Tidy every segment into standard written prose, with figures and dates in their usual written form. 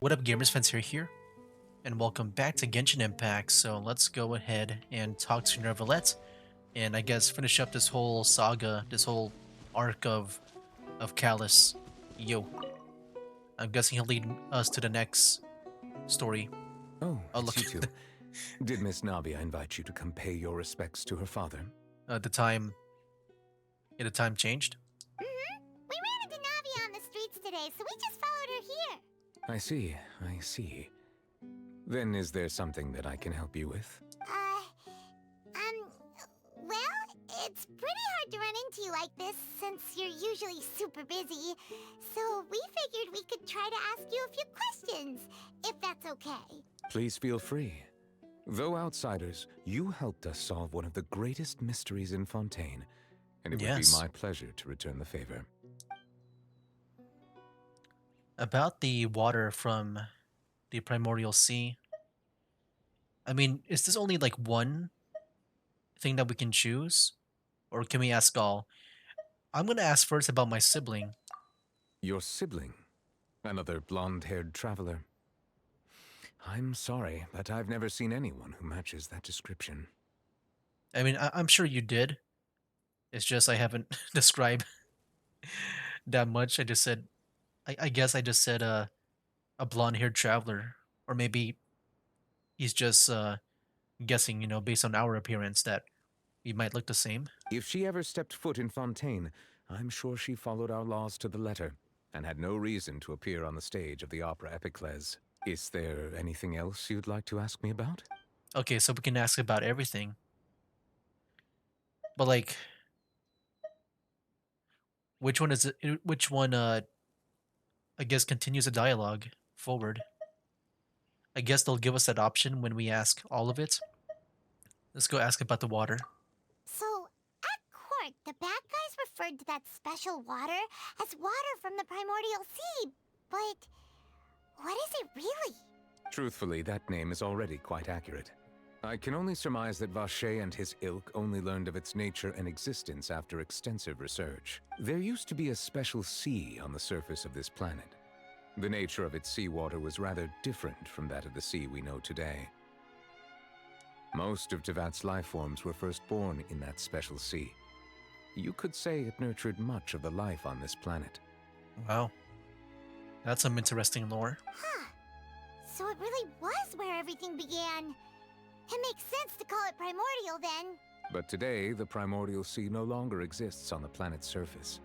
What up, gamers? Fence here, and welcome back to Genshin Impact. So let's go ahead and talk to Nervalette, and I guess finish up this whole saga, this whole arc of Callus. Yo, I'm guessing he'll lead us to the next story. Oh, Oh, it's look, you two. Did Miss Navia invite you to come pay your respects to her father? the time, the time changed. We ran into Navi on the streets today, so we just followed her here. I see. Then is there something that I can help you with? Well, it's pretty hard to run into you like this since you're usually super busy. So we figured we could try to ask you a few questions, if that's okay. Please feel free. Though outsiders, you helped us solve one of the greatest mysteries in Fontaine, and it would be Yes. my pleasure to return the favor. About the water from the Primordial Sea. I mean, is this only like one thing that we can choose, or can we ask all? I'm gonna ask first about my sibling. Your sibling? Another blonde-haired traveler? I'm sorry, but I've never seen anyone who matches that description. I mean, I'm sure you did. It's just I haven't described that much. I just said, I guess I just said a blonde haired traveler. Or maybe he's just guessing, based on our appearance that we might look the same. If she ever stepped foot in Fontaine, I'm sure she followed our laws to the letter, and had no reason to appear on the stage of the opera Epicles. Is there anything else you'd like to ask me about? Okay, so we can ask about everything. But like, which one is it? Which one, I guess, continues the dialogue forward? I guess they'll give us that option when we ask all of it. Let's go ask about the water. So, at court, the bad guys referred to that special water as water from the primordial sea. But what is it really? Truthfully, that name is already quite accurate. I can only surmise that Vacher and his ilk only learned of its nature and existence after extensive research. There used to be a special sea on the surface of this planet. The nature of its seawater was rather different from that of the sea we know today. Most of Tevat's life forms were first born in that special sea. You could say it nurtured much of the life on this planet. Wow. That's some interesting lore. Huh. So it really was where everything began. It makes sense to call it primordial then. But today, the primordial sea no longer exists on the planet's surface.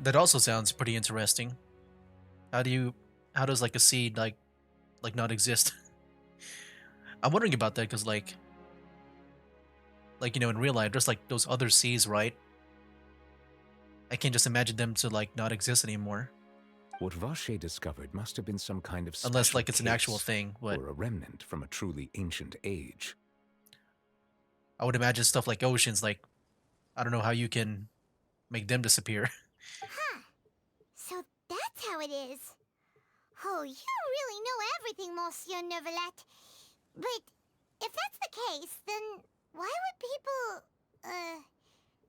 That also sounds pretty interesting. How does like a seed like not exist? I'm wondering about that because in real life, there's like those other seas, right? I can't just imagine them to like not exist anymore, What Vacher discovered must have been some kind of unless special like it's an actual case, thing. But or a remnant from a truly ancient age. I would imagine stuff like oceans. Like I don't know how you can make them disappear. Huh. So that's how it is. Oh, you really know everything, Monsieur Neuvillette. But if that's the case, then why would people,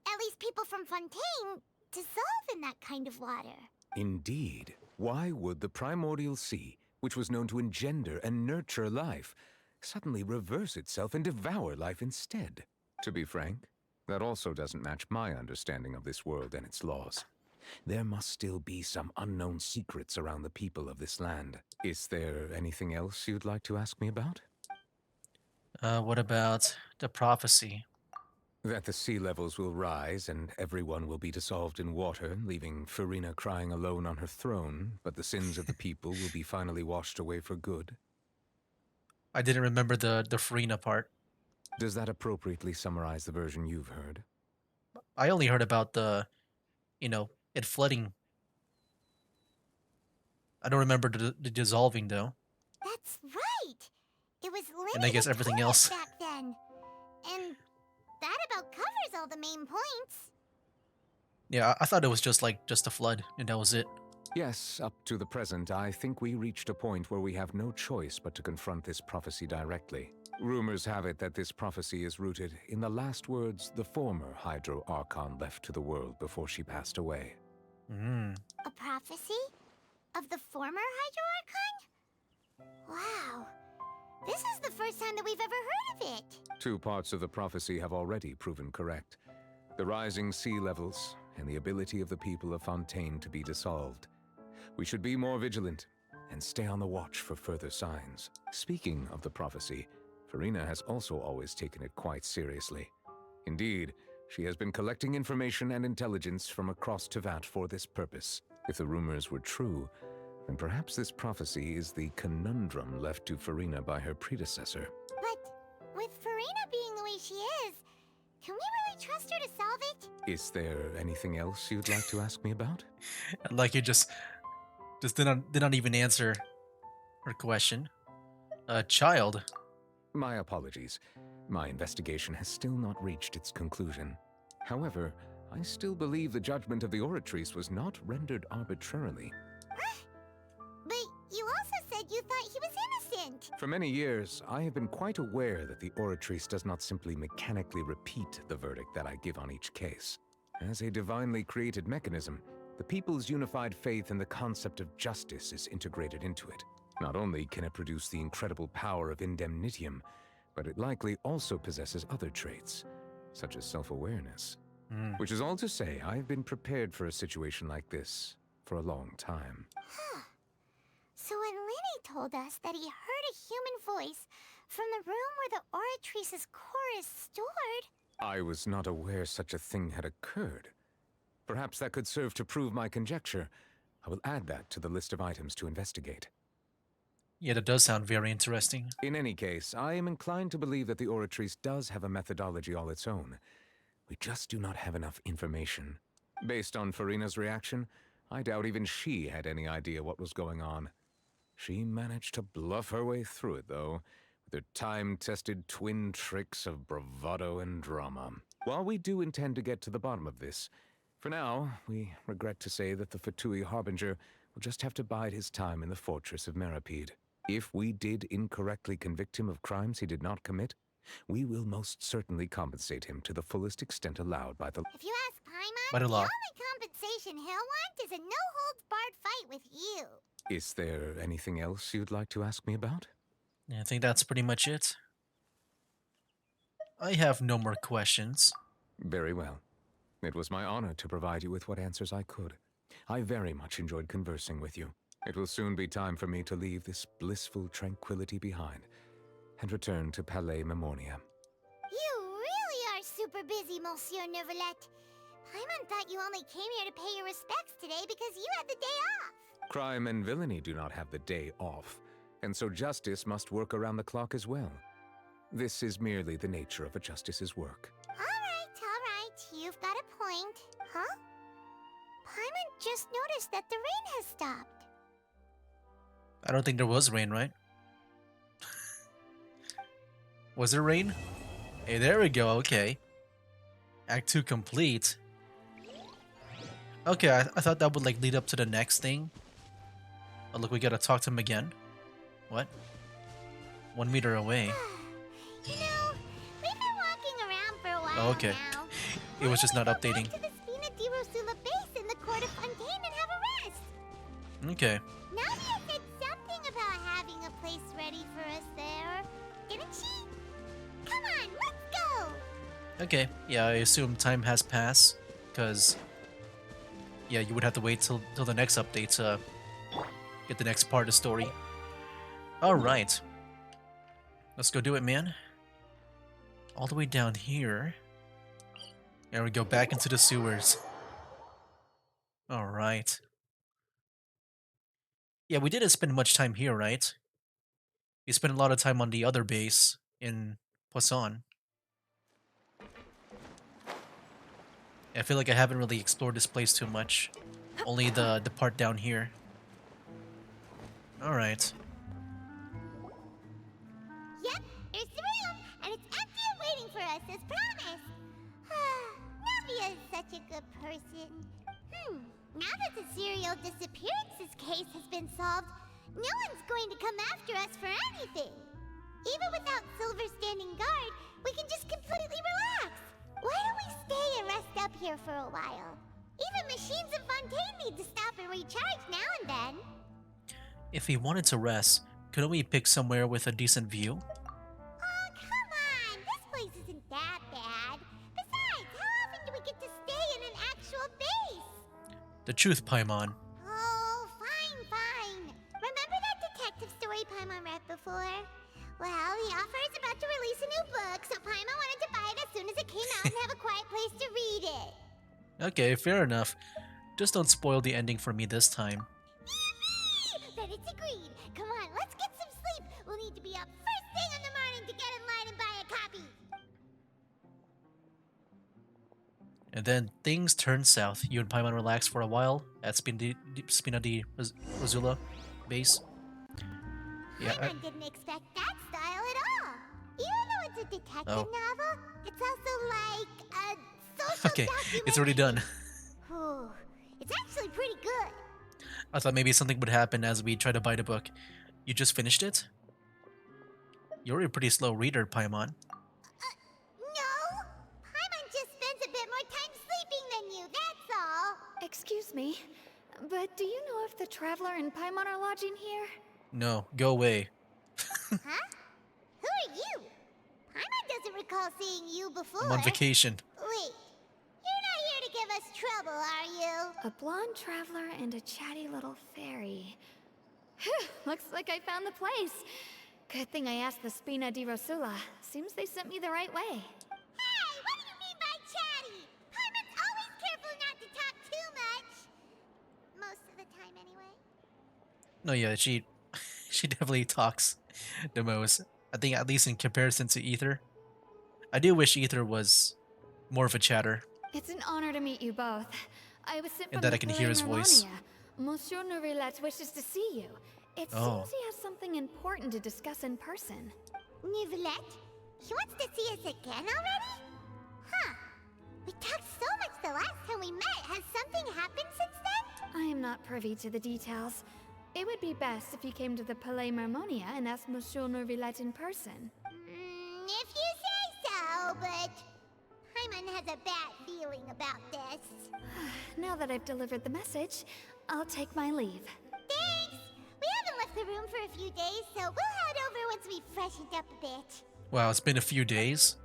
at least people from Fontaine, dissolve in that kind of water? Indeed, why would the primordial sea, which was known to engender and nurture life, suddenly reverse itself and devour life instead? To be frank, that also doesn't match my understanding of this world and its laws. There must still be some unknown secrets around the people of this land. Is there anything else you'd like to ask me about? What about the prophecy? That the sea levels will rise and everyone will be dissolved in water, leaving Farina crying alone on her throne, but the sins of the people will be finally washed away for good. I didn't remember the Farina part. Does that appropriately summarize the version you've heard? I only heard about it flooding. I don't remember the dissolving though, That's right! It was and I guess limited everything torrent else. back then. And that about covers all the main points. Yeah, I thought it was just a flood, and that was it. Yes, up to the present, I think we reached a point where we have no choice but to confront this prophecy directly. Rumors have it that this prophecy is rooted in the last words the former Hydro Archon left to the world before she passed away. Hmm. A prophecy? of the former Hydro Archon? Wow. This is the first time that we've ever heard of it. 2 parts of the prophecy have already proven correct. The rising sea levels and the ability of the people of Fontaine to be dissolved. We should be more vigilant and stay on the watch for further signs. Speaking of the prophecy, Farina has also always taken it quite seriously. Indeed, she has been collecting information and intelligence from across Tevat for this purpose. If the rumors were true, then perhaps this prophecy is the conundrum left to Farina by her predecessor. But with Farina being the way she is, can we really trust her to solve it? Is there anything else you'd like to ask me about? Like you just did not even answer her question. A child. My apologies. My investigation has still not reached its conclusion. However, I still believe the judgment of the Oratrice was not rendered arbitrarily. But you also said you thought he was innocent. For many years, I have been quite aware that the Oratrice does not simply mechanically repeat the verdict that I give on each case. As a divinely created mechanism, the people's unified faith in the concept of justice is integrated into it. Not only can it produce the incredible power of indemnitium, but it likely also possesses other traits, such as self-awareness. Which is all to say, I've been prepared for a situation like this for a long time. So when Lenny told us that he heard a human voice from the room where the Oratrice's core is stored... I was not aware such a thing had occurred. Perhaps that could serve to prove my conjecture. I will add that to the list of items to investigate. Yeah, that does sound very interesting. In any case, I am inclined to believe that the Oratrice does have a methodology all its own. We just do not have enough information. Based on Farina's reaction, I doubt even she had any idea what was going on. She managed to bluff her way through it, though, with her time-tested twin tricks of bravado and drama. While we do intend to get to the bottom of this, for now, we regret to say that the Fatui Harbinger will just have to bide his time in the fortress of Meripede. If we did incorrectly convict him of crimes he did not commit, we will most certainly compensate him to the fullest extent allowed by the... If you ask Paimon, By the the law. only compensation he'll want is a no-holds-barred fight with you. Is there anything else you'd like to ask me about? Yeah, I think that's pretty much it. I have no more questions. Very well. It was my honor to provide you with what answers I could. I very much enjoyed conversing with you. It will soon be time for me to leave this blissful tranquility behind and return to Palais Memoria. You really are super busy, Monsieur Neuvillette. Paimon thought you only came here to pay your respects today because you had the day off. Crime and villainy do not have the day off, and so justice must work around the clock as well. This is merely the nature of a justice's work. All right. You've got a point. Huh? Paimon just noticed that the rain has stopped. I don't think there was rain, right? Was there rain? Hey, there we go, okay. Act 2 complete. Okay, I thought that would like lead up to the next thing. Oh look, we gotta talk to him again. What? 1 meter away. You know, we've been walking around for a while Oh, okay. now. It was just not Why don't we go updating. back to the Spina di Rosula base in the court of Fontaine and have a rest? Okay. Nadia said something about having a place ready for us there. Didn't she? Come on, let's go! Okay, yeah, I assume time has passed, because, yeah, you would have to wait till the next update to get the next part of the story. Alright. Let's go do it, man. All the way down here. There we go, back into the sewers. Alright. Yeah, we didn't spend much time here, right? We spent a lot of time on the other base in Poisson. I feel like I haven't really explored this place too much. Only the part down here. Alright. Yep, here's the room, and it's empty and waiting for us as promised. Navia is such a good person. Now that the serial disappearances case has been solved, no one's going to come after us for anything. Even without Silver standing guard, we can just completely relax. Why don't we stay and rest up here for a while? Even machines in Fontaine need to stop and recharge now and then. If we wanted to rest, couldn't we pick somewhere with a decent view? Oh, come on! This place isn't that bad. Besides, how often do we get to stay in an actual base? The truth, Paimon. Oh, fine, fine. Remember that detective story Paimon read before? Well, the author is about to release a new book, so Paimon wanted to buy it as soon as it came out and have a quiet place to read it. Okay, fair enough. Just don't spoil the ending for me this time. Then it's agreed. Come on, let's get some sleep. We'll need to be up first thing in the morning to get in line and buy a copy. And then things turn south. You and Paimon relax for a while at Spina di Rosula base. Yeah, Paimon didn't expect that style at all. Even though it's a detective Oh. novel, it's also like a social okay, documentary. it's already done. Ooh, it's actually pretty good. I thought maybe something would happen as we try to buy the book. You just finished it? You're a pretty slow reader, Paimon. No, Paimon just spends a bit more time sleeping than you, that's all. Excuse me, but do you know if the Traveler and Paimon are lodging here? No, go away. Huh? Who are you? Paimon doesn't recall seeing you before. I'm on vacation. Wait, you're not here to give us trouble, are you? A blonde traveler and a chatty little fairy. Whew, looks like I found the place. Good thing I asked the Spina di Rosula. Seems they sent me the right way. Hey, what do you mean by chatty? Paimon's always careful not to talk too much. Most of the time, anyway. No, yeah, she definitely talks the most. I think at least in comparison to Ether. I do wish Ether was more of a chatter, It's an honor to meet you both. I was sent and from that the I can hear his Palais voice. Mermonia. Monsieur Nourillet wishes to see you. It Oh. seems he has something important to discuss in person. Nivelette? He wants to see us again already? Huh. We talked so much the last time we met. Has something happened since then? I am not privy to the details. It would be best if you came to the Palais Mermonia and asked Monsieur Nourillet in person. If you say so, but Paimon has a bad feeling about this. Now that I've delivered the message, I'll take my leave. Thanks! We haven't left the room for a few days, so we'll head over once we've freshened up a bit. Wow, it's been a few days.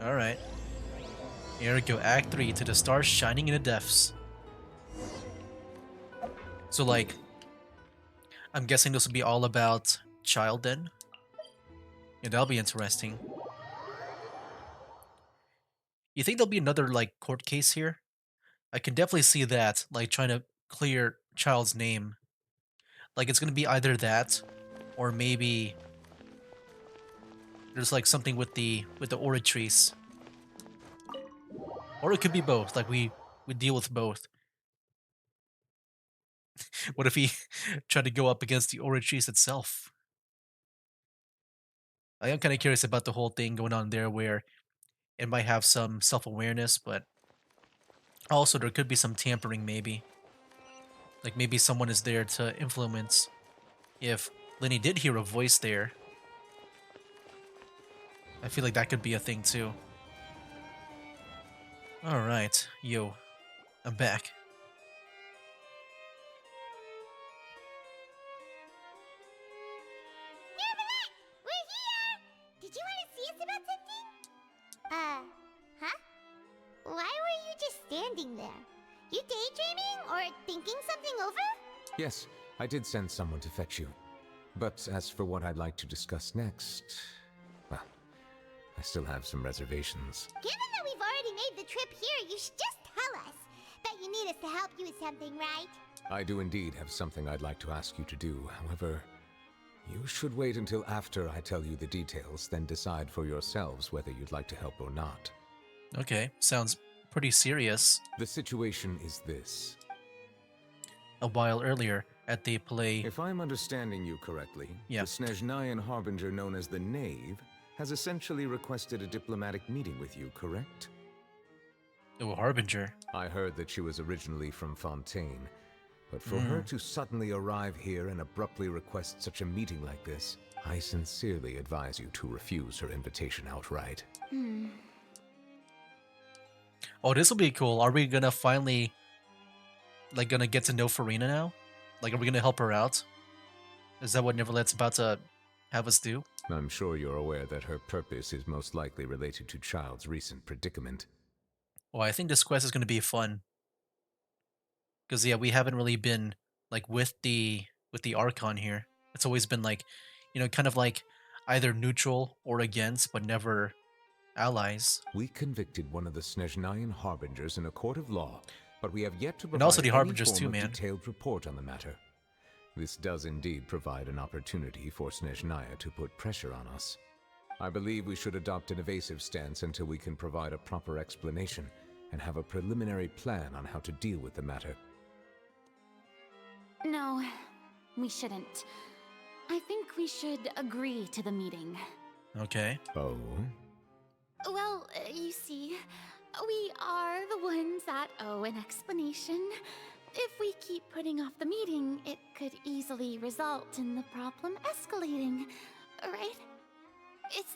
Alright. Here we go, Act 3, to the stars shining in the depths. So, like, I'm guessing this will be all about Child then? Yeah, that'll be interesting. You think there'll be another, like, court case here? I can definitely see that, like, trying to clear Child's name. Like, it's gonna be either that, or maybe there's, like, something with the Oratrice. Or it could be both, like, we deal with both. What if he tried to go up against the Oratrice itself? I am kind of curious about the whole thing going on there where it might have some self-awareness, but also there could be some tampering maybe. Like maybe someone is there to influence. If Lenny did hear a voice there, I feel like that could be a thing too. Alright, yo, I'm back. Nivelette! We're here! Did you want to see us about something? Huh? Why were you just standing there? You daydreaming or thinking something over? Yes, I did send someone to fetch you. But as for what I'd like to discuss next, well, I still have some reservations. Given that we've already made the trip here, you should just tell us. Bet you need us to help you with something, right? I do indeed have something I'd like to ask you to do. However, you should wait until after I tell you the details, then decide for yourselves whether you'd like to help or not. Okay, sounds pretty serious. The situation is this. A while earlier at the Palais. If I'm understanding you correctly, Yeah. the Snezhnayan Harbinger known as the Knave has essentially requested a diplomatic meeting with you, correct? Oh, Harbinger. I heard that she was originally from Fontaine, but for her to suddenly arrive here and abruptly request such a meeting like this, I sincerely advise you to refuse her invitation outright. Oh, this will be cool. Are we gonna finally, like, gonna get to know Farina now? Like, are we gonna help her out? Is that what Neverlet's about to have us do? I'm sure you're aware that her purpose is most likely related to Child's recent predicament. Well, I think this quest is going to be fun because yeah, we haven't really been like with the Archon here. It's always been like, kind of like either neutral or against, but never allies. We convicted one of the Snezhnayan harbingers in a court of law, but we have yet to And also provide the any Harbingers form too, of man. detailed report on the matter. This does indeed provide an opportunity for Snezhnaya to put pressure on us. I believe we should adopt an evasive stance until we can provide a proper explanation and have a preliminary plan on how to deal with the matter. No, we shouldn't. I think we should agree to the meeting. Okay. Oh? Well, you see, we are the ones that owe an explanation. If we keep putting off the meeting, it could easily result in the problem escalating, right? It's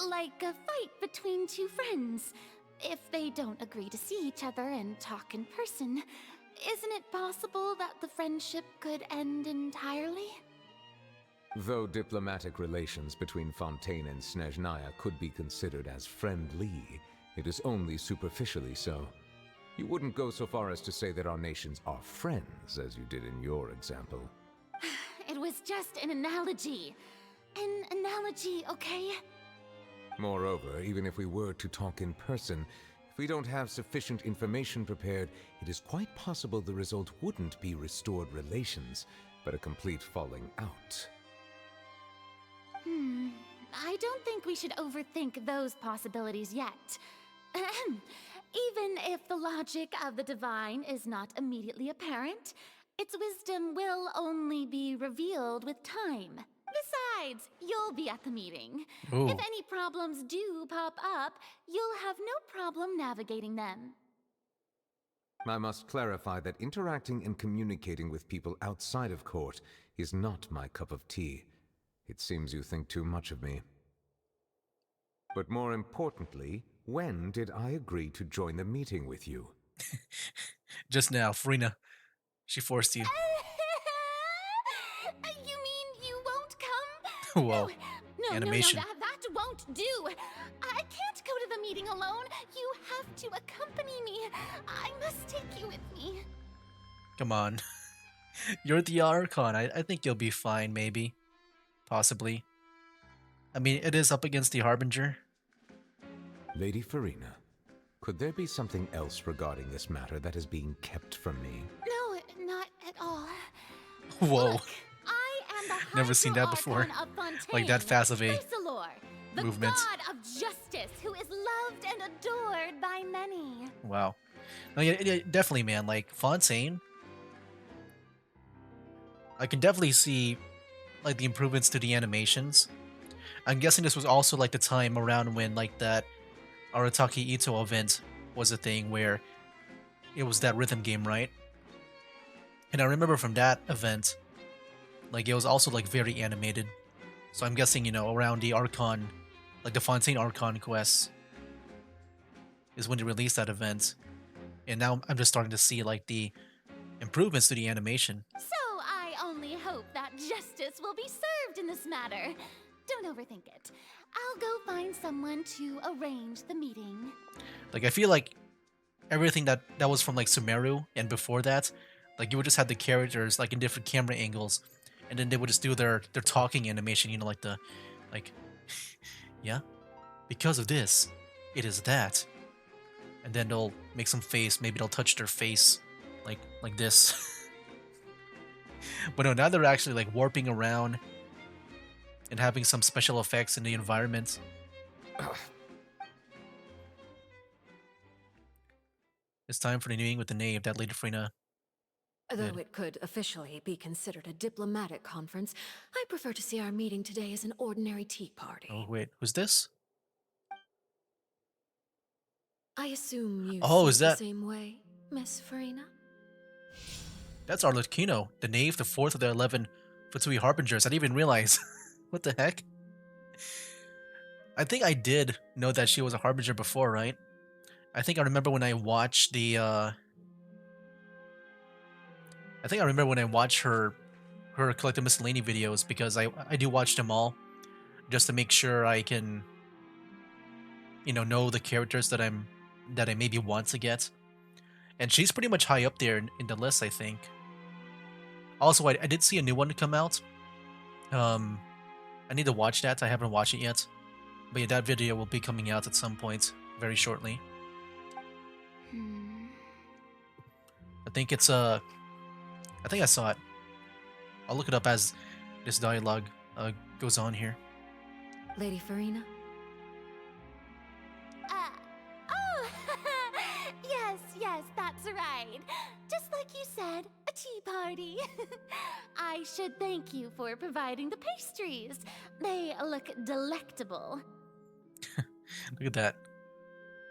like a fight between two friends. If they don't agree to see each other and talk in person, isn't it possible that the friendship could end entirely? Though diplomatic relations between Fontaine and Snezhnaya could be considered as friendly, it is only superficially so. You wouldn't go so far as to say that our nations are friends, as you did in your example. It was just an analogy. An analogy, okay? Moreover, even if we were to talk in person, if we don't have sufficient information prepared, it is quite possible the result wouldn't be restored relations, but a complete falling out. I don't think we should overthink those possibilities yet. Ahem. Even if the logic of the divine is not immediately apparent, its wisdom will only be revealed with time. Besides, you'll be at the meeting. Ooh. If any problems do pop up, you'll have no problem navigating them. I must clarify that interacting and communicating with people outside of court is not my cup of tea. It seems you think too much of me. But more importantly, when did I agree to join the meeting with you? Just now, Farina. She forced you. You mean you won't come? Whoa. No, Animation. that won't do. I can't go to the meeting alone. You have to accompany me. I must take you with me. Come on. You're the Archon. I think you'll be fine, maybe. Possibly. I mean, it is up against the Harbinger. Lady Farina, could there be something else regarding this matter that is being kept from me? No, not at all. Whoa. Look, I am the Never seen that before. Hydro Archon of Fontaine, Like that fast of a Thrasilor, the movement. god of justice who is loved and adored by many. Wow. No, yeah, definitely, man. Like, Fontaine, I can definitely see, like, the improvements to the animations. I'm guessing this was also, like, the time around when, like, that Arataki Ito event was a thing where it was that rhythm game, right? And I remember from that event, like, it was also, like, very animated. So I'm guessing, around the Archon, like, the Fontaine Archon quest is when they released that event. And now I'm just starting to see, like, the improvements to the animation. So I only hope that justice will be served in this matter. Don't overthink it. I'll go find someone to arrange the meeting. Like, I feel like everything that was from, like, Sumeru and before that, like, you would just have the characters, like, in different camera angles, and then they would just do their talking animation, like the, like, yeah, because of this, it is that. And then they'll make some face, maybe they'll touch their face, like this. But no, now they're actually, like, warping around and having some special effects in the environment. It's time for the meeting with the knave that Lady Frina. Though Good. it could officially be considered a diplomatic conference, I prefer to see our meeting today as an ordinary tea party. Oh, wait, who's this? I assume you Oh, see is it that- the same way, Miss Farina? That's Arlecchino, the knave, the fourth of the 11 Fatui Harbingers. I didn't even realize. What the heck? I think I did know that she was a Harbinger before, right? I think I remember when I watched the, I think I remember when I watched her her collective miscellany videos because I do watch them all just to make sure I can know the characters that I maybe want to get. And she's pretty much high up there in the list, I think. Also, I did see a new one come out. Um, I need to watch that. I haven't watched it yet. But yeah, that video will be coming out at some point very shortly. Hmm. I think it's I think I saw it. I'll look it up as this dialogue goes on here. Lady Farina? Oh, yes, yes, that's right. Just like you said, a tea party. I should thank you for providing the pastries. They look delectable. Look at that.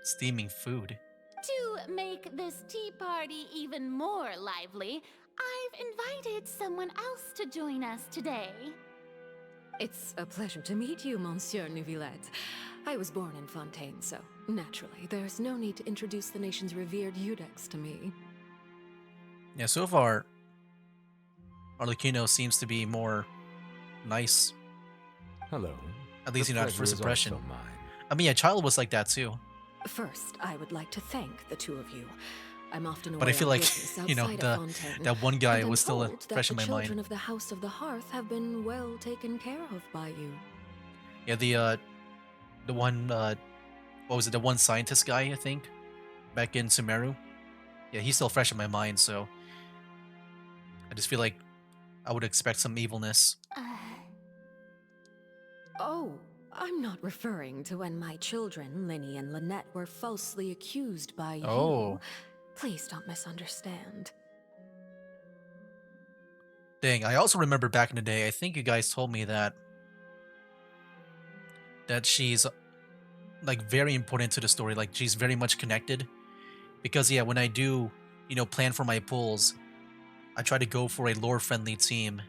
Steaming food. To make this tea party even more lively, I've invited someone else to join us today. It's a pleasure to meet you, Monsieur Neuvillette. I was born in Fontaine, so naturally, there's no need to introduce the nation's revered Eudex to me. Yeah, so far, Arlecchino seems to be more nice. Hello. At least, The at pleasure first is impression. also mine. I mean, yeah, Child was like that too. First, I would like to thank the two of you. I'm often But I away feel on like, business you know, outside of Fontaine, that one guy and I'm was still told fresh in that my the children mind. of the House of the Hearth have been well taken care of by you. Yeah, the one, what was it? The one scientist guy, I think, back in Sumeru. Yeah, he's still fresh in my mind, so I just feel like I would expect some evilness. Oh, I'm not referring to when my children, Linny and Lynette, were falsely accused by you. Oh. Please don't misunderstand. Dang, I also remember back in the day, I think you guys told me that she's like very important to the story, like she's very much connected. Because yeah, when I do, plan for my pulls, I try to go for a lore-friendly team.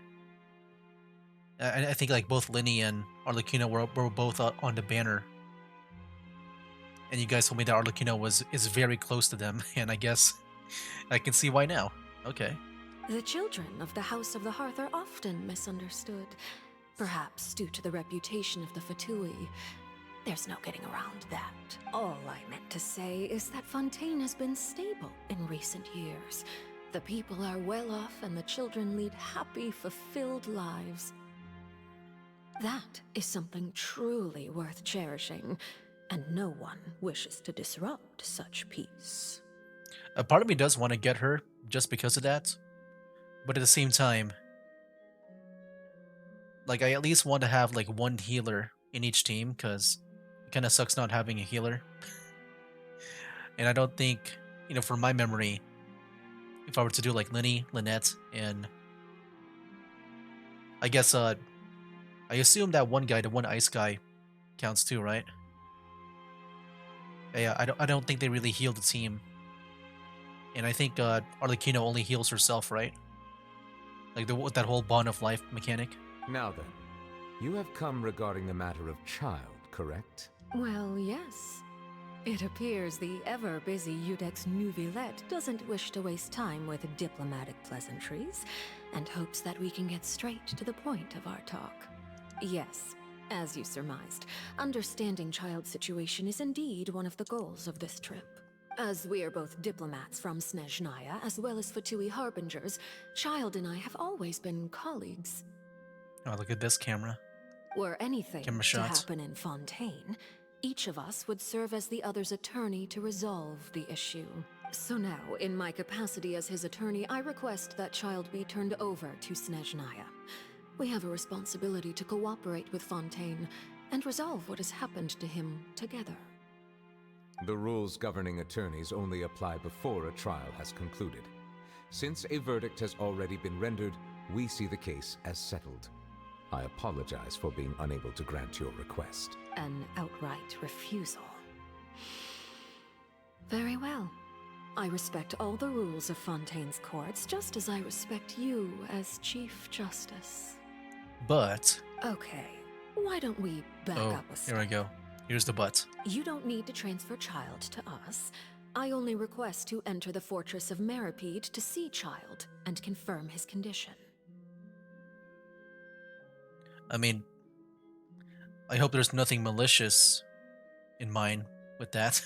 I think like both Linny and Arlecchino were both on the banner. And you guys told me that Arlecchino is very close to them, and I guess I can see why now. Okay. The children of the House of the Hearth are often misunderstood, perhaps due to the reputation of the Fatui. There's no getting around that. All I meant to say is that Fontaine has been stable in recent years. The people are well off and the children lead happy, fulfilled lives. That is something truly worth cherishing, and no one wishes to disrupt such peace. A part of me does want to get her just because of that. But at the same time, like I at least want to have like one healer in each team because it kind of sucks not having a healer. And I don't think, from my memory, if I were to do like Linny, Lynette, and I guess I assume that one guy, the one ice guy, counts too, right? Yeah, I don't think they really heal the team. And I think Arlecchino only heals herself, right? Like that whole bond of life mechanic. Now then, you have come regarding the matter of Child, correct? Well, yes. It appears the ever-busy Eudex Neuvillette doesn't wish to waste time with diplomatic pleasantries, and hopes that we can get straight to the point of our talk. Yes, as you surmised, understanding Child's situation is indeed one of the goals of this trip. As we are both diplomats from Snezhnaya, as well as Fatui harbingers, Child and I have always been colleagues. Oh, look at this camera. Were anything Camera to shots. happen in Fontaine, each of us would serve as the other's attorney to resolve the issue. So now, in my capacity as his attorney, I request that Child be turned over to Snezhnaya. We have a responsibility to cooperate with Fontaine and resolve what has happened to him together. The rules governing attorneys only apply before a trial has concluded. Since a verdict has already been rendered, we see the case as settled. I apologize for being unable to grant your request. An outright refusal. Very well. I respect all the rules of Fontaine's courts, just as I respect you as Chief Justice. But Okay, why don't we back oh, up a step? here I go. Here's the but. You don't need to transfer Child to us. I only request to enter the fortress of Meripede to see Child and confirm his condition. I mean, I hope there's nothing malicious in mind with that,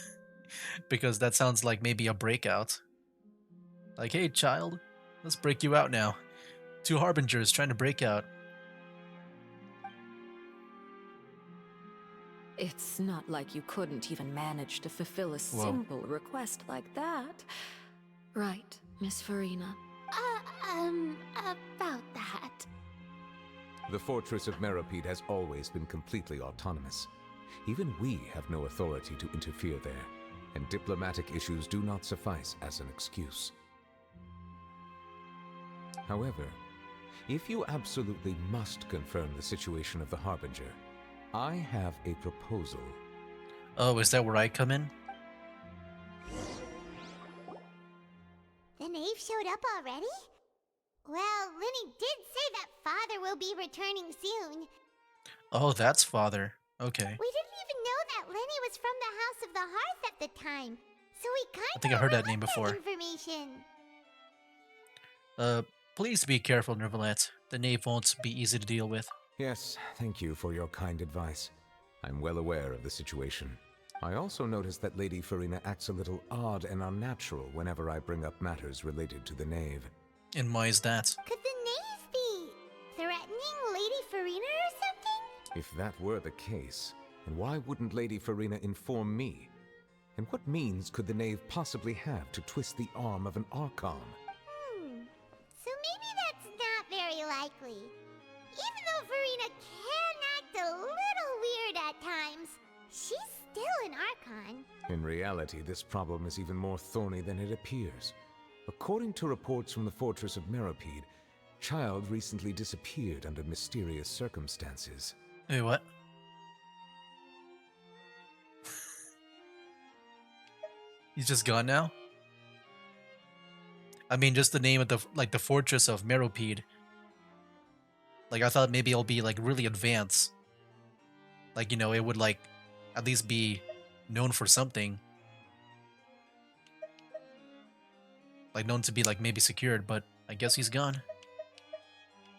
because that sounds like maybe a breakout. Like, hey, child, let's break you out now. Two harbingers trying to break out. It's not like you couldn't even manage to fulfill a Whoa. simple request like that. Right, Miss Farina? About that. The fortress of Meropide has always been completely autonomous. Even we have no authority to interfere there, and diplomatic issues do not suffice as an excuse. However, if you absolutely must confirm the situation of the Harbinger, I have a proposal. Oh, is that where I come in? The knave showed up already? Well, Lenny did say that father will be returning soon. Oh, that's father. Okay. We didn't even know that Lenny was from the House of the Hearth at the time, so we kind I think I heard that name overlooked before. information. Please be careful, Nervalette. The knave won't be easy to deal with. Yes, thank you for your kind advice. I'm well aware of the situation. I also noticed that Lady Farina acts a little odd and unnatural whenever I bring up matters related to the knave. And why is that? Could the knave be threatening Lady Farina or something? If that were the case, then why wouldn't Lady Farina inform me? And what means could the knave possibly have to twist the arm of an Archon? So maybe that's not very likely. Even though Farina can act a little weird at times, she's still an Archon. In reality, this problem is even more thorny than it appears. According to reports from the fortress of Meropide, Child recently disappeared under mysterious circumstances. Wait, what? He's just gone now? I mean, just the name of the fortress of Meropide. Like, I thought maybe it'll be like really advanced. Like, you know, it would like at least be known for something. Like known to be like maybe secured, but I guess he's gone.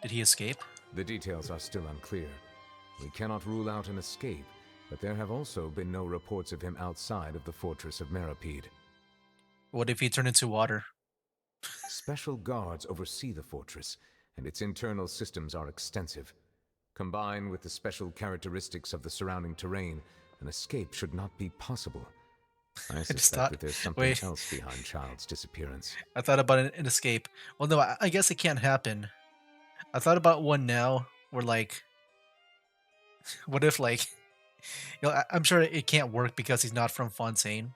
Did he escape? The details are still unclear. We cannot rule out an escape, but there have also been no reports of him outside of the fortress of Meropide. What if he turned into water? Special guards oversee the fortress, and its internal systems are extensive. Combined with the special characteristics of the surrounding terrain, an escape should not be possible. I just suspect thought- that there's something wait. else behind Child's disappearance. I thought about an escape. Well, no, I guess it can't happen. I thought about one now where like, what if like, you know, I'm sure it can't work because he's not from Fontaine.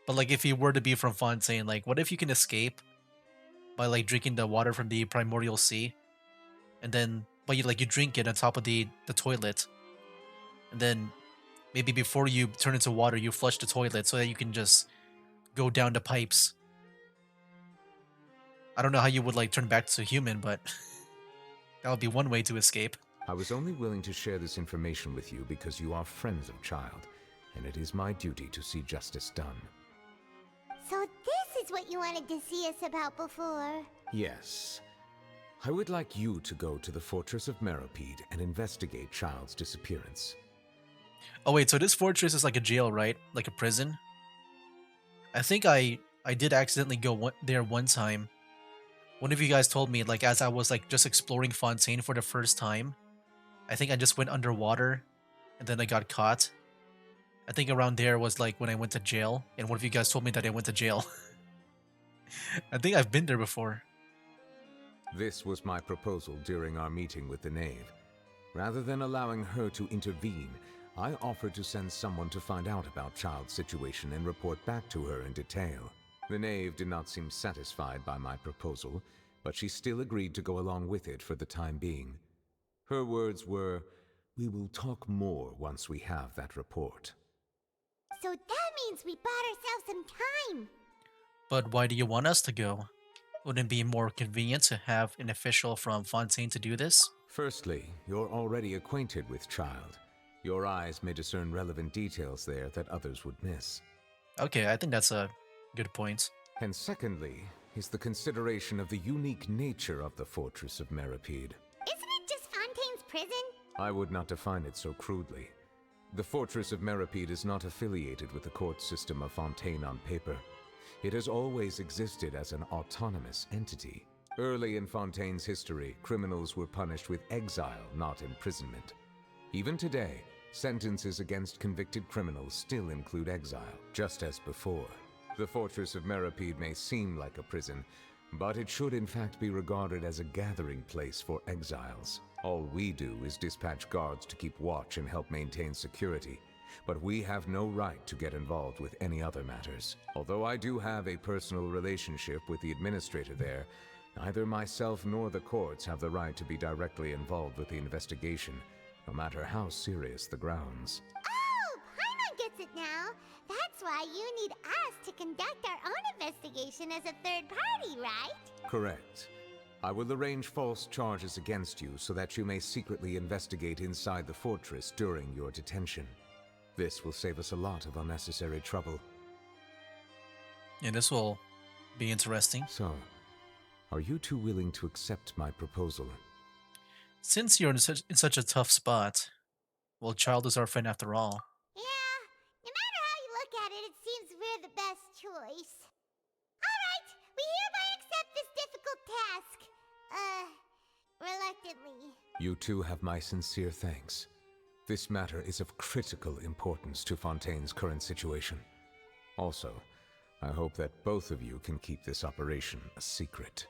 But like, if he were to be from Fontaine, like, what if you can escape by like drinking the water from the primordial sea, and then but you drink it on top of the toilet, and then maybe before you turn into water, you flush the toilet so that you can just go down the pipes. I don't know how you would like turn back to human, but that would be one way to escape. I was only willing to share this information with you because you are friends of Child, and it is my duty to see justice done. So this is what you wanted to see us about before. Yes. I would like you to go to the fortress of Meropide and investigate Child's disappearance. Oh wait, so this fortress is like a jail, right? Like a prison? I think I did accidentally go there one time. One of you guys told me, like, as I was like just exploring Fontaine for the first time, I think I just went underwater and then I got caught. I think around there was like when I went to jail, and one of you guys told me that I went to jail. I think I've been there before. This was my proposal during our meeting with the knave. Rather than allowing her to intervene, I offered to send someone to find out about Child's situation and report back to her in detail. The knave did not seem satisfied by my proposal, but she still agreed to go along with it for the time being. Her words were, "We will talk more once we have that report." So that means we bought ourselves some time. But why do you want us to go? Wouldn't it be more convenient to have an official from Fontaine to do this? Firstly, you're already acquainted with Child. Your eyes may discern relevant details there that others would miss. Okay, I think that's a good point. And secondly, is the consideration of the unique nature of the fortress of Meropide. Isn't it just Fontaine's prison? I would not define it so crudely. The Fortress of Meripede is not affiliated with the court system of Fontaine on paper. It has always existed as an autonomous entity. Early in Fontaine's history, criminals were punished with exile, not imprisonment. Even today, sentences against convicted criminals still include exile, just as before. The Fortress of Meripede may seem like a prison, but it should in fact be regarded as a gathering place for exiles. All we do is dispatch guards to keep watch and help maintain security, but we have no right to get involved with any other matters. Although I do have a personal relationship with the administrator there, neither myself nor the courts have the right to be directly involved with the investigation, no matter how serious the grounds. Oh, Paimon gets it now. That's why you need us to conduct our own investigation as a third party, right? Correct. I will arrange false charges against you so that you may secretly investigate inside the fortress during your detention. This will save us a lot of unnecessary trouble. Yeah, this will be interesting. So, are you two willing to accept my proposal? Since you're in such a tough spot, well, Child is our friend after all. Yeah, no matter how you look at it, it seems we're the best choice. Alright, we hereby accept this difficult task. Reluctantly. You two have my sincere thanks. This matter is of critical importance to Fontaine's current situation. Also, I hope that both of you can keep this operation a secret.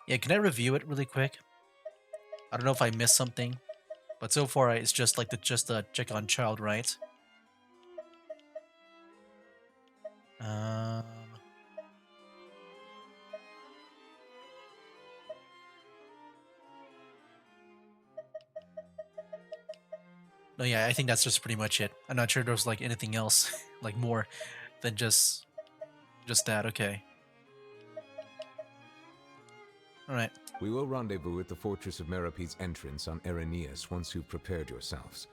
Yeah, can I review it really quick? I don't know if I missed something, but so far it's just like just a check on Child, right? Um. No, yeah, I think that's just pretty much it. I'm not sure there's like anything else, like more than just that. Okay. All right. We will rendezvous at the Fortress of Meripede's entrance on Erinius once you've prepared yourselves.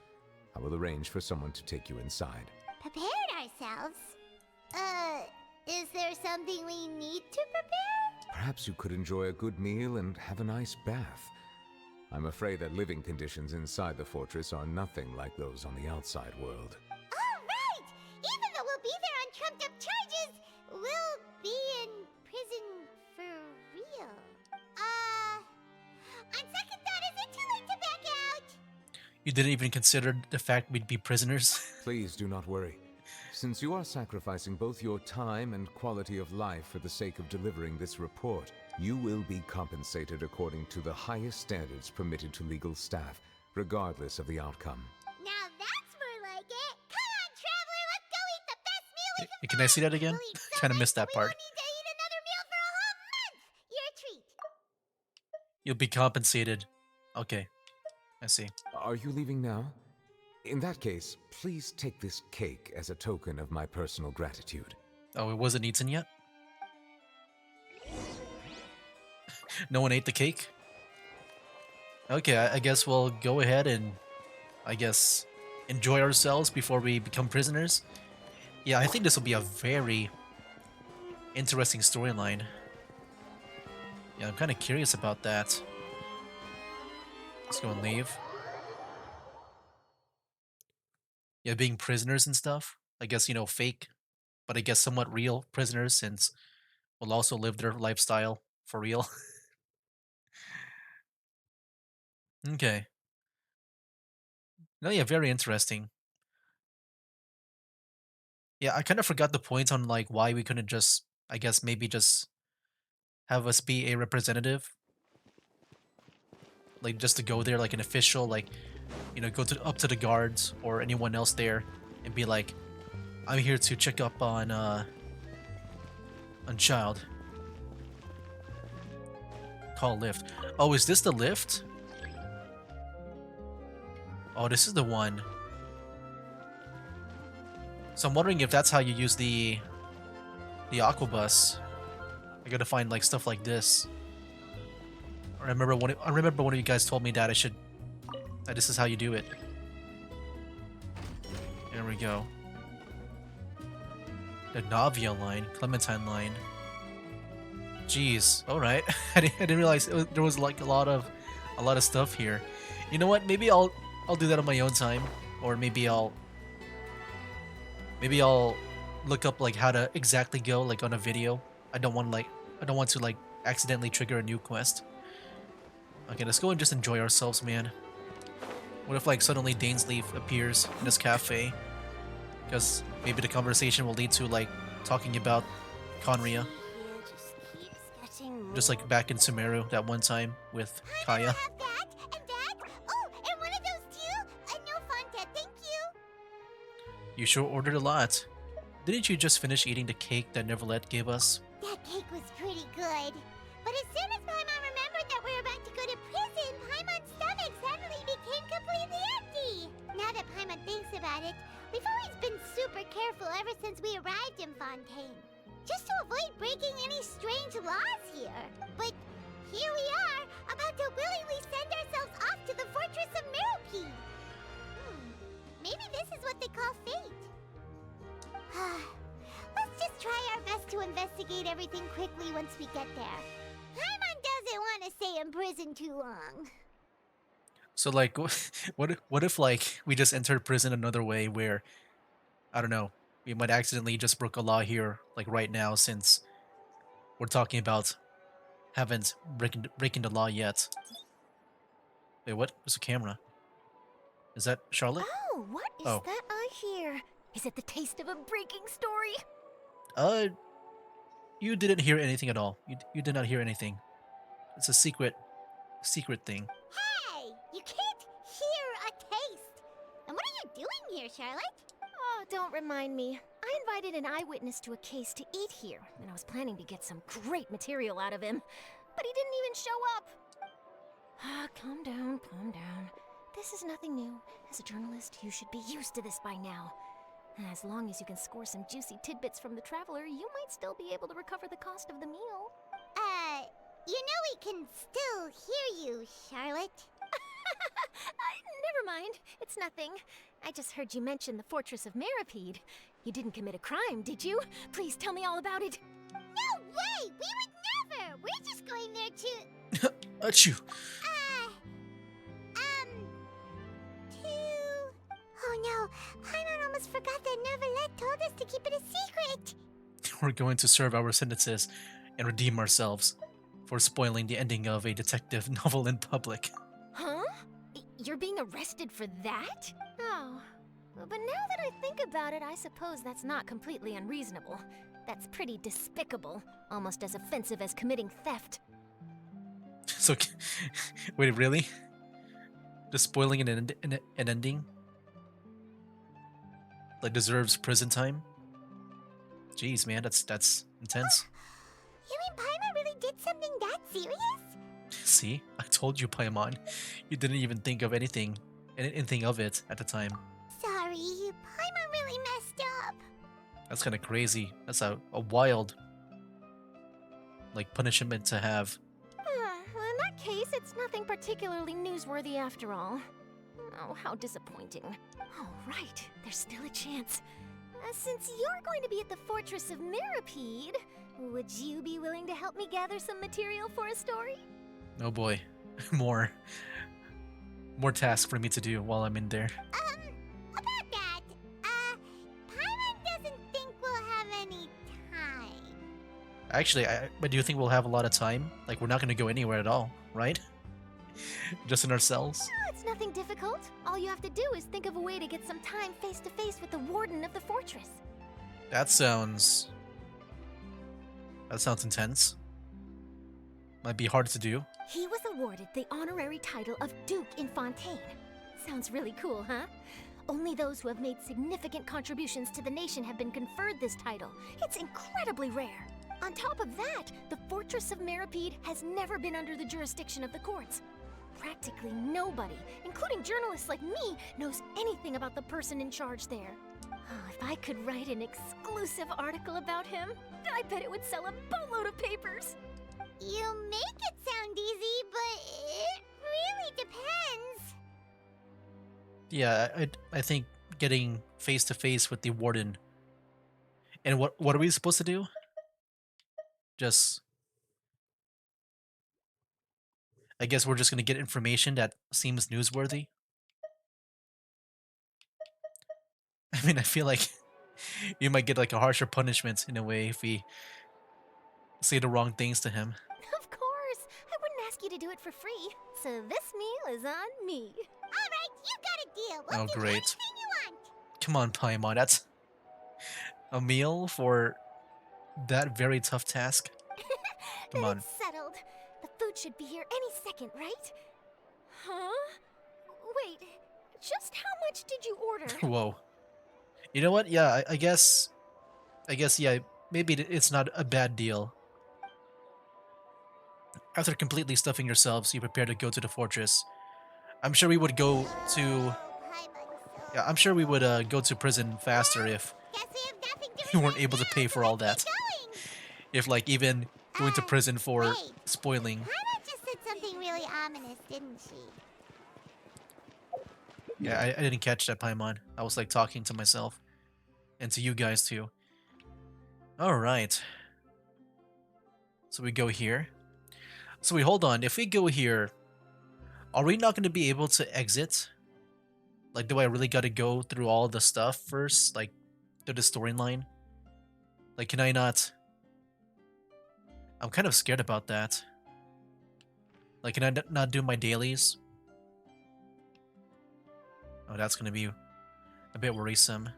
I will arrange for someone to take you inside. Prepared ourselves? Is there something we need to prepare? Perhaps you could enjoy a good meal and have a nice bath. I'm afraid that living conditions inside the fortress are nothing like those on the outside world. Oh, right! Even though we'll be there on trumped up charges, we'll be in prison for real. On second thought, is it too late to back out? You didn't even consider the fact we'd be prisoners. Please do not worry. Since you are sacrificing both your time and quality of life for the sake of delivering this report, you will be compensated according to the highest standards permitted to legal staff, regardless of the outcome. Now that's more like it. Come on, traveler, let's go eat the best meal we can Can I see that find. again? We'll eat so Kind of much missed that we part. won't need to eat another meal for a whole month. You're a treat. You'll be compensated. Okay, I see. Are you leaving now? In that case, please take this cake as a token of my personal gratitude. Oh, it wasn't eaten yet? No one ate the cake? Okay, I guess we'll go ahead and, I guess, enjoy ourselves before we become prisoners. Yeah, I think this will be a very interesting storyline. Yeah, I'm kind of curious about that. Let's go and leave. Yeah, being prisoners and stuff. I guess, you know, fake, but I guess somewhat real prisoners since we'll also live their lifestyle for real. Okay. No, yeah, very interesting. Yeah, I kind of forgot the point on like why we couldn't just, I guess maybe just have us be a representative, like just to go there like an official, like you know, go to up to the guards or anyone else there and be like, I'm here to check up on Child. Call lift. Oh, is this the lift? Oh, this is the one. So I'm wondering if that's how you use the aquabus. I gotta find like stuff like this. I remember one of you guys told me that that this is how you do it. There we go. The Navia line, Clementine line. Jeez. All right. I didn't realize there was like a lot of stuff here. You know what? Maybe I'll do that on my own time, or maybe I'll look up like how to exactly go like on a video. I don't want to like accidentally trigger a new quest. Okay, let's go and just enjoy ourselves, man. What if like suddenly Dainsleif appears in this cafe? Because maybe the conversation will lead to like talking about Conria, Here just keeps getting just like more. back in Sumeru that one time with I'll Kaya. have that and that. Oh, and one of those too. No Fonta, thank you. You sure ordered a lot. Didn't you just finish eating the cake that Neverlet gave us? That cake was pretty good. But as soon as Paimon remembered that we were about to go to prison, Paimon's stomach suddenly became completely empty. Now that Paimon thinks about it, we've always been super careful ever since we arrived in Fontaine. Just to avoid breaking any strange laws here. But here we are, about to willingly send ourselves off to the Fortress of Meropide. Maybe this is what they call fate. Let's just try our best to investigate everything quickly once we get there. Paimon doesn't want to stay in prison too long. So like, what if like we just entered prison another way where I don't know, we might accidentally just broke a law here like right now since we're talking about haven't breaking the law yet. Wait, what? There's a camera. Is that Charlotte? Oh, what is Oh, that I hear? Is it the taste of a breaking story? uh, you didn't hear anything at all. You did not hear anything. It's a secret thing. Hey, you can't hear a taste. And what are you doing here, Charlotte? Oh, don't remind me. I invited an eyewitness to a case to eat here, and I was planning to get some great material out of him. But he didn't even show up. Ah, calm down, calm down. This is nothing new. As a journalist, you should be used to this by now. And as long as you can score some juicy tidbits from the traveler, you might still be able to recover the cost of the meal. You know we can still hear you, Charlotte. Never mind. It's nothing. I just heard you mention the Fortress of Meropide. You didn't commit a crime, did you? Please tell me all about it. No way! We would never! We're just going there to, Achoo! to... Oh no, Paimon almost forgot that Neverlet told us to keep it a secret. We're going to serve our sentences and redeem ourselves for spoiling the ending of a detective novel in public. Huh? You're being arrested for that? Oh. But now that I think about it, I suppose that's not completely unreasonable. That's pretty despicable, almost as offensive as committing theft. So, wait, really? Just spoiling an ending? Like deserves prison time? Jeez, man, that's intense. You mean Paimon really did something that serious? See, I told you, Paimon. You didn't even think of anything of it at the time. Sorry, Paimon really messed up. That's kind of crazy. That's a wild, like, punishment to have. Well, in that case, it's nothing particularly newsworthy after all. Oh, how disappointing. Oh, right. There's still a chance. Since you're going to be at the Fortress of Meropide, would you be willing to help me gather some material for a story? Oh boy, more tasks for me to do while I'm in there. About that, Paimon doesn't think we'll have any time. Actually, but do you think we'll have a lot of time? Like, we're not going to go anywhere at all, right? Just in ourselves? Oh, it's nothing difficult. All you have to do is think of a way to get some time face to face with the warden of the fortress. That sounds intense. Might be hard to do. He was awarded the honorary title of Duke in Fontaine. Sounds really cool, huh? Only those who have made significant contributions to the nation have been conferred this title. It's incredibly rare. On top of that, the Fortress of Meropide has never been under the jurisdiction of the courts. Practically nobody, including journalists like me, knows anything about the person in charge there. Oh, if I could write an exclusive article about him, I bet it would sell a boatload of papers. You make it sound easy, but it really depends. Yeah, I think getting face to face with the warden. And what are we supposed to do? Just I guess we're just gonna get information that seems newsworthy. I mean, I feel like you might get like a harsher punishment in a way if we say the wrong things to him. Of course! I wouldn't ask you to do it for free. So this meal is on me. Alright, you got a deal. We'll Oh, do great. anything you want. Come on, Paimon. That's a meal for that very tough task. Come Then on. it's settled. The food should be here any second, right? Huh? Wait, just how much did you order? Whoa. You know what? Yeah, I guess. Yeah. Maybe it's not a bad deal. After completely stuffing yourselves, you prepare to go to the fortress. I'm sure we would go to. Yeah, I'm sure we would go to prison faster if Guess we have nothing to we weren't regret able to now, pay so for all let's that. get going. If like even going to prison for Wait. spoiling. Paimon just said something really ominous, didn't she? Yeah, I didn't catch that, Paimon. I was like talking to myself and to you guys too. All right. So we go here. So we hold on. If we go here, are we not going to be able to exit? Like, do I really got to go through all the stuff first? Like, through the storyline? Like, can I not? I'm kind of scared about that. Like, can I not do my dailies? Oh, that's going to be a bit worrisome.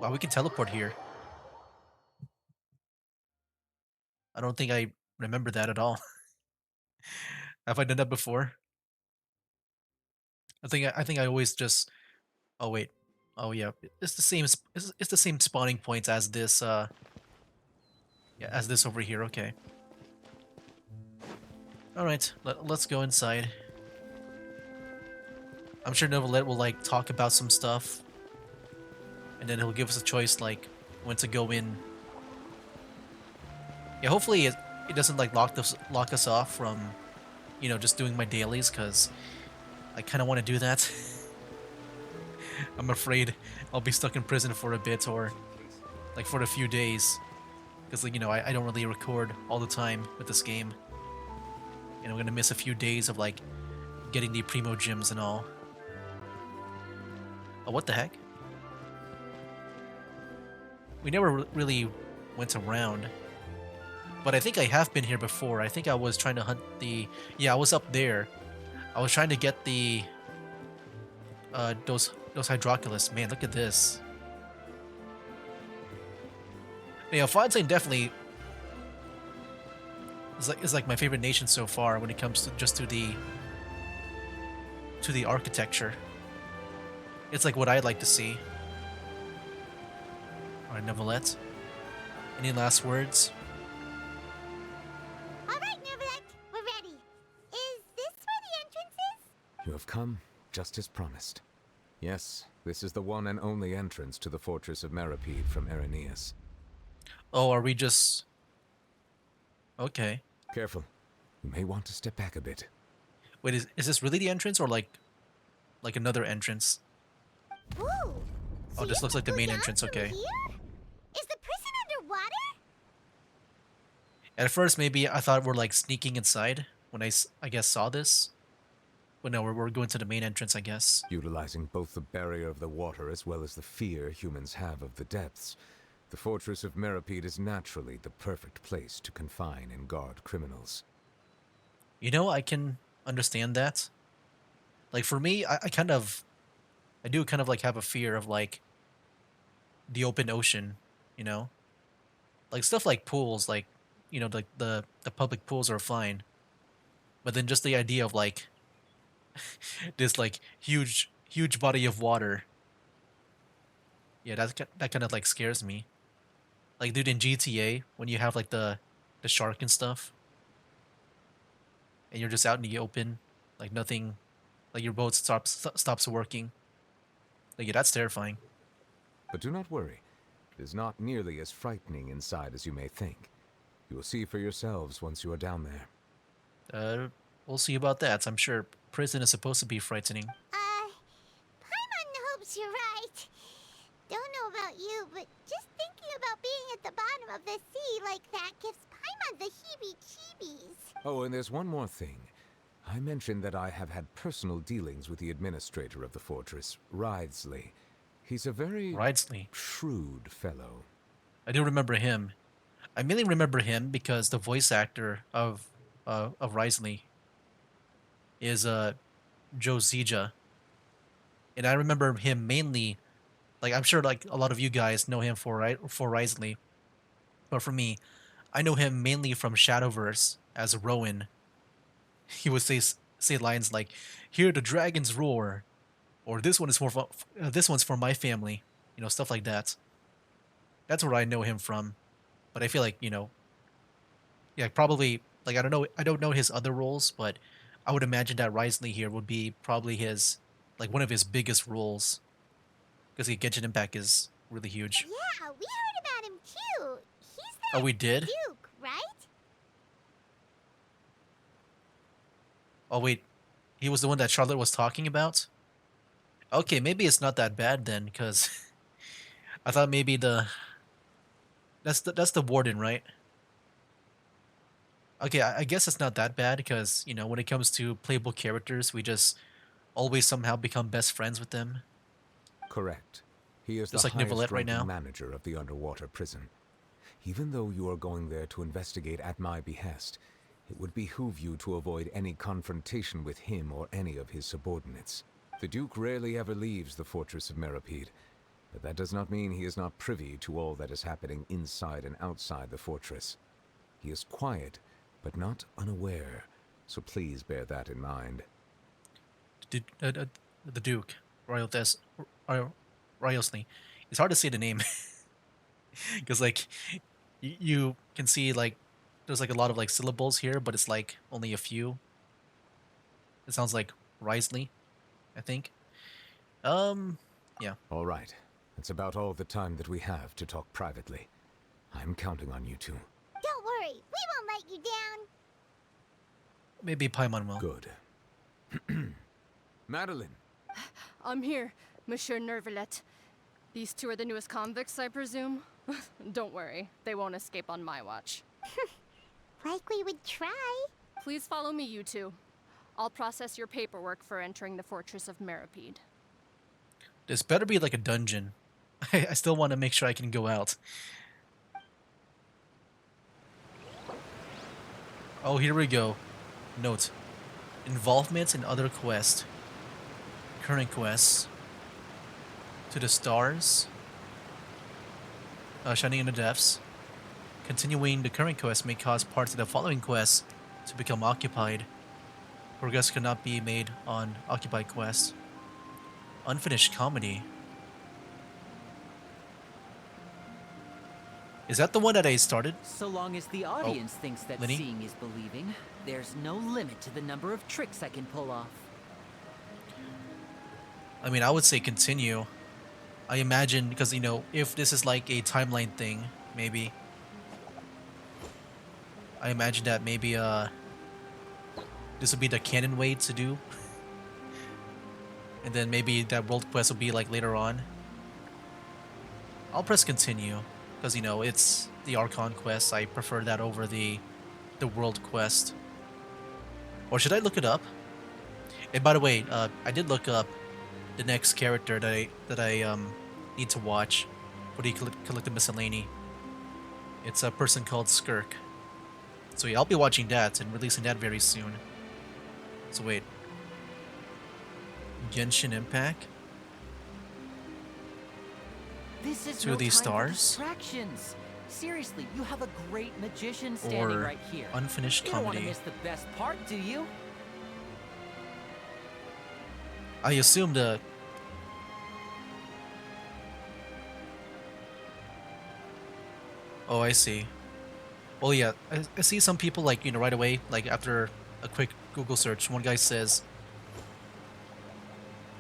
Wow, we can teleport here. I don't think I remember that at all. Have I done that before? I think I always just. Oh wait. Oh yeah. It's the same. It's the same spawning points as this. Yeah, as this over here. Okay. All right. Let's go inside. I'm sure Novelet will like talk about some stuff, and then he'll give us a choice like when to go in. Yeah. Hopefully it doesn't like lock us off from, you know, just doing my dailies, because I kind of want to do that. I'm afraid I'll be stuck in prison for a bit, or like for a few days, because like, you know, I don't really record all the time with this game, and I'm gonna miss a few days of like getting the primo gyms and all. Oh, what the heck? We never really went around, but I think I have been here before. I think I was trying to hunt the. Yeah, I was up there. I was trying to get the those hydroculus. Man, look at this. Yeah, Fontaine definitely is like my favorite nation so far when it comes to just to the architecture. It's like what I'd like to see. Alright, Neuvillette. Any last words? Alright, Novelet, we're ready. Is this where the entrance is? You have come, just as promised. Yes, this is the one and only entrance to the fortress of Meripede from Irenaeus. Oh, are we just... Okay. Careful. You may want to step back a bit. Wait, is this really the entrance, or like another entrance? Ooh. Oh, this looks like the main entrance, okay. Here? Is the prison underwater? At first, maybe I thought we're like sneaking inside when I guess saw this. But no, we're going to the main entrance, I guess. Utilizing both the barrier of the water as well as the fear humans have of the depths, the fortress of Meripede is naturally the perfect place to confine and guard criminals. You know, I can understand that. Like for me, I do kind of like have a fear of like the open ocean, you know? Like stuff like pools, like, you know, like the public pools are fine. But then just the idea of like this like huge body of water. Yeah, that kind of like scares me. Like dude, in GTA when you have like the shark and stuff, and you're just out in the open, like nothing, like your boat stops working. Like yeah, that's terrifying. But do not worry. It is not nearly as frightening inside as you may think. You will see for yourselves once you are down there. We'll see about that. I'm sure prison is supposed to be frightening. Paimon hopes you're right. Don't know about you, but just thinking about being at the bottom of the sea like that gives Paimon the heebie-jeebies. babies. Oh, and there's one more thing. I mentioned that I have had personal dealings with the administrator of the fortress, Wriothesley. He's a very Ridesley. shrewd fellow. I do remember him. I mainly remember him because the voice actor of Risley is Joe Zija, and I remember him mainly. Like I'm sure like a lot of you guys know him for Risley, but for me, I know him mainly from Shadowverse as Rowan. He would say lines like, "Hear the dragons roar," or this one's for my family," stuff like that. That's where I know him from. But I feel like yeah, probably like I don't know his other roles, but I would imagine that Risley here would be probably his like one of his biggest roles because the Genshin Impact is really huge. Yeah, we heard about him too. He's Oh, that we did? Duke, right? Oh wait, he was the one that Charlotte was talking about. Okay, maybe it's not that bad then, because I thought maybe that's the warden, right? Okay, I guess it's not that bad because when it comes to playable characters, we just always somehow become best friends with them, Correct. He is the just like highest Nicolette right ranking now. manager of the underwater prison. Even though you are going there to investigate at my behest, it would behoove you to avoid any confrontation with him or any of his subordinates. The Duke rarely ever leaves the fortress of Meripede, but that does not mean he is not privy to all that is happening inside and outside the fortress. He is quiet, but not unaware, so please bear that in mind. The Duke, Royalsney. It's hard to say the name because like you can see like there's like a lot of like syllables here, but it's like only a few. It sounds like Risley, I think. Yeah. All right, that's about all the time that we have to talk privately. I'm counting on you two. Don't worry, we won't let you down. Maybe Paimon will. Good. Madeline, I'm here, Monsieur Nervalet. These two are the newest convicts, I presume? Don't worry, they won't escape on my watch. Like we would try. Please follow me, you two. I'll process your paperwork for entering the Fortress of Meripede. This better be like a dungeon. I still want to make sure I can go out. Oh, here we go. Note. Involvement in other quests. Current quests. To the stars. Shining in the depths. Continuing the current quest may cause parts of the following quests to become occupied. Progress cannot be made on occupied quests. Unfinished comedy. Is that the one that I started? So long as the audience thinks that Lenny? seeing is believing, there's no limit to the number of tricks I can pull off. I mean, I would say continue. I imagine, because, if this is like a timeline thing, maybe. I imagine that maybe, this would be the canon way to do. And then maybe that world quest will be like later on. I'll press continue. Because, it's the Archon quest. I prefer that over the world quest. Or should I look it up? And by the way, I did look up the next character that I need to watch for the collective miscellany. It's a person called Skirk. So yeah, I'll be watching that and releasing that very soon. So wait. Genshin Impact? This is Two no of these time for stars? distractions. Seriously, you have a great magician standing Or right here. unfinished You don't want to comedy? miss the best part, do you? I assume the... Oh, I see. Well, yeah, I see some people, like, right away, like, after a quick Google search, one guy says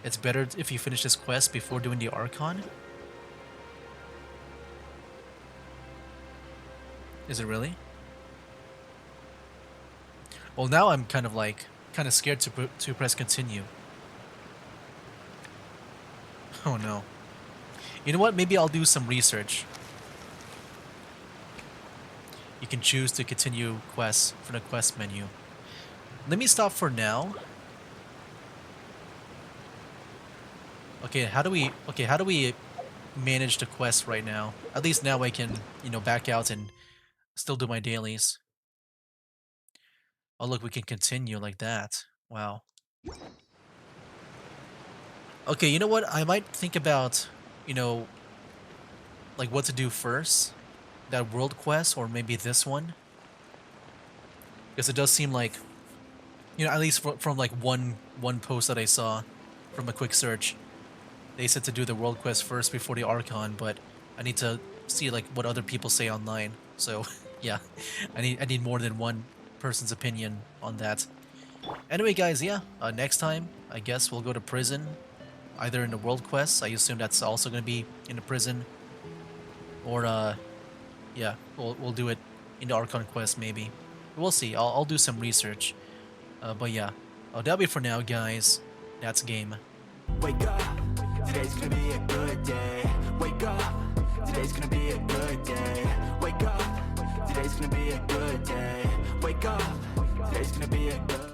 it's better if you finish this quest before doing the Archon. Is it really? Well, now I'm kind of scared to press continue. Oh no. You know what? Maybe I'll do some research. you can choose to continue quests from the quest menu. Let me stop for now. Okay, how do we manage the quest right now? At least now I can, back out and still do my dailies. Oh look, we can continue like that. Wow. Okay, you know what? I might think about, you know, like what to do first. That world quest or maybe this one. Because it does seem like, at least from like one post that I saw from a quick search, they said to do the world quest first before the Archon, but I need to see like what other people say online. So, yeah. I need more than one person's opinion on that. Anyway, guys, yeah, next time, I guess we'll go to prison, either in the world quest. I assume that's also going to be in the prison, or yeah, we'll do it in the Archon quest maybe. We'll see. I'll do some research. But yeah, that'll be for now, guys. That's game. Wake up, today's gonna be a good day. Wake up, today's gonna be a good day. Wake up, today's gonna be a good day. Wake up, today's gonna be a good